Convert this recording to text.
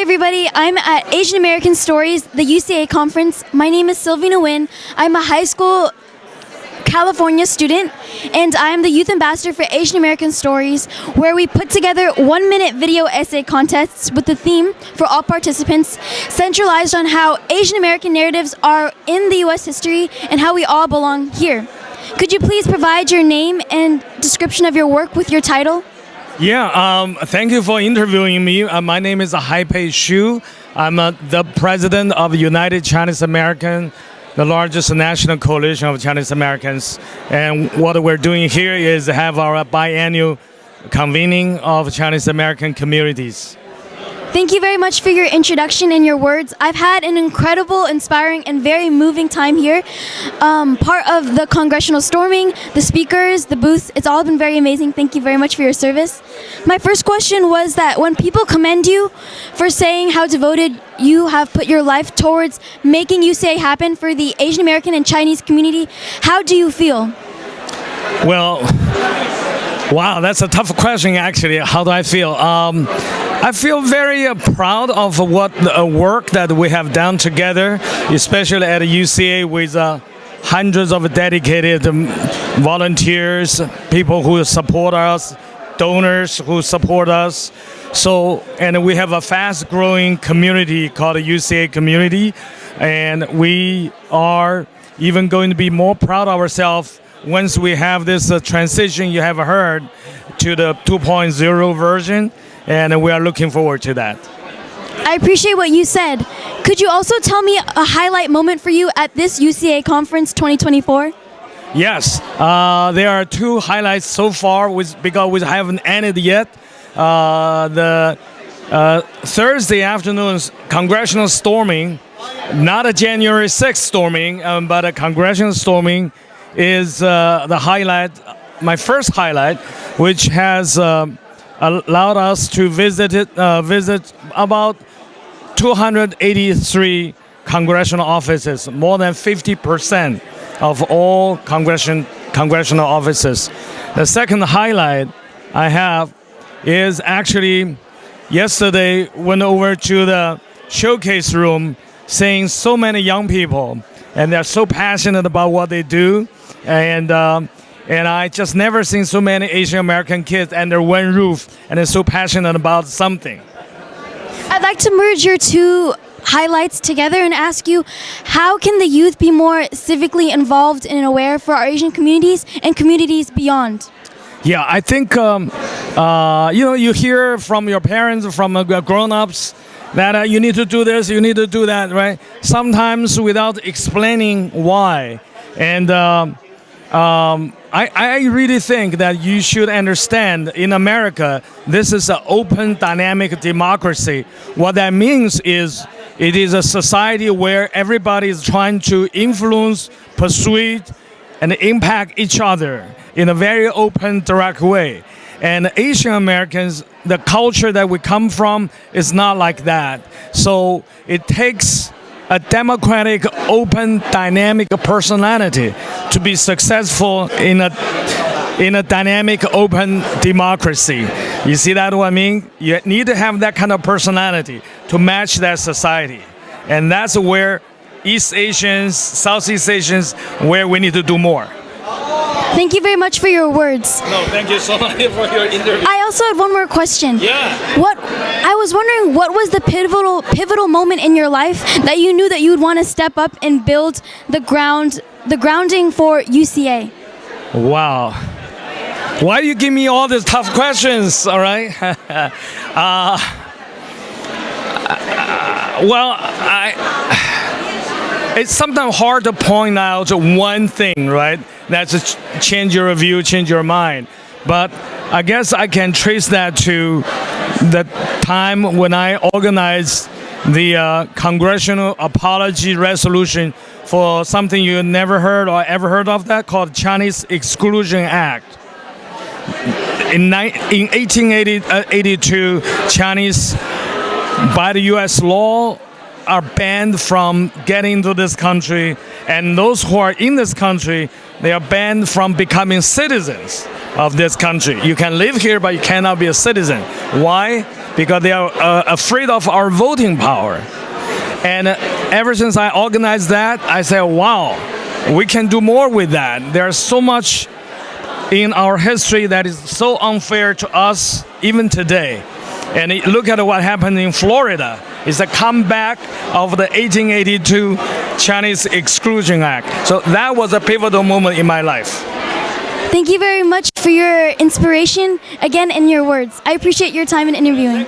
everybody, I'm at Asian American Stories, the UCA conference. My name is Sylvie Nguyen. I'm a high school California student, and I'm the youth ambassador for Asian American Stories, where we put together 1-minute video essay contests with the theme for all participants, centralized on how Asian American narratives are in the U.S. history and how we all belong here. Could you please provide your name and description of your work with your title? Yeah, thank you for interviewing me. My name is Haipei Shue. I'm the president of United Chinese American, the largest national coalition of Chinese Americans. And what we're doing here is have our biannual convening of Chinese American communities. Thank you very much for your introduction and your words. I've had an incredible, inspiring, and very moving time here. Part of the congressional storming, the speakers, the booths, it's all been very amazing. Thank you very much for your service. My first question was that when people commend you for saying how devoted you have put your life towards making UCA happen for the Asian American and Chinese community, how do you feel? Well, wow, that's a tough question, actually. How do I feel? I feel very proud of what work that we have done together, especially at UCA with hundreds of dedicated volunteers, people who support us, donors who support us. And we have a fast-growing community called the UCA community, and we are even going to be more proud of ourselves once we have this transition you have heard to the 2.0 version. And we are looking forward to that. I appreciate what you said. Could you also tell me a highlight moment for you at this UCA conference 2024? Yes, there are two highlights so far because we haven't ended yet. The Thursday afternoon's congressional storming, not a January 6th storming, but a congressional storming is the highlight, my first highlight, which has allowed us to visit about 283 congressional offices, more than 50% of all congressional offices. The second highlight I have is actually yesterday went over to the showcase room, seeing so many young people, and they're so passionate about what they do, and I just never seen so many Asian American kids under one roof and they're so passionate about something. I'd like to merge your two highlights together and ask you, how can the youth be more civically involved and aware for our Asian communities and communities beyond? Yeah, I think, you hear from your parents, from grown-ups, that you need to do this, you need to do that, right? Sometimes without explaining why. And I really think that you should understand in America, this is an open, dynamic democracy. What that means is it is a society where everybody is trying to influence, persuade, and impact each other in a very open, direct way. And Asian Americans, the culture that we come from is not like that. So it takes a democratic, open, dynamic personality to be successful in a dynamic, open democracy. You see that what I mean? You need to have that kind of personality to match that society. And that's where East Asians, Southeast Asians, where we need to do more. Thank you very much for your words. No, thank you so much for your interview. I also had one more question. Yeah. I was wondering, what was the pivotal moment in your life that you knew that you would want to step up and build the grounding for UCA? Wow. Why do you give me all these tough questions, all right? It's sometimes hard to point out one thing, right? That's change your view, change your mind. But I guess I can trace that to the time when I organized the congressional apology resolution for something you never heard or ever heard of, that called Chinese Exclusion Act. In 1882, Chinese, by the U.S. law, are banned from getting to this country, and those who are in this country, they are banned from becoming citizens of this country. You can live here, but you cannot be a citizen. Why? because they are afraid of our voting power. And ever since I organized that, I said, wow, we can do more with that. There's so much in our history that is so unfair to us even today. And look at what happened in Florida. It's a comeback of the 1882 Chinese Exclusion Act. So that was a pivotal moment in my life. Thank you very much for your inspiration, again, in your words. I appreciate your time in interviewing.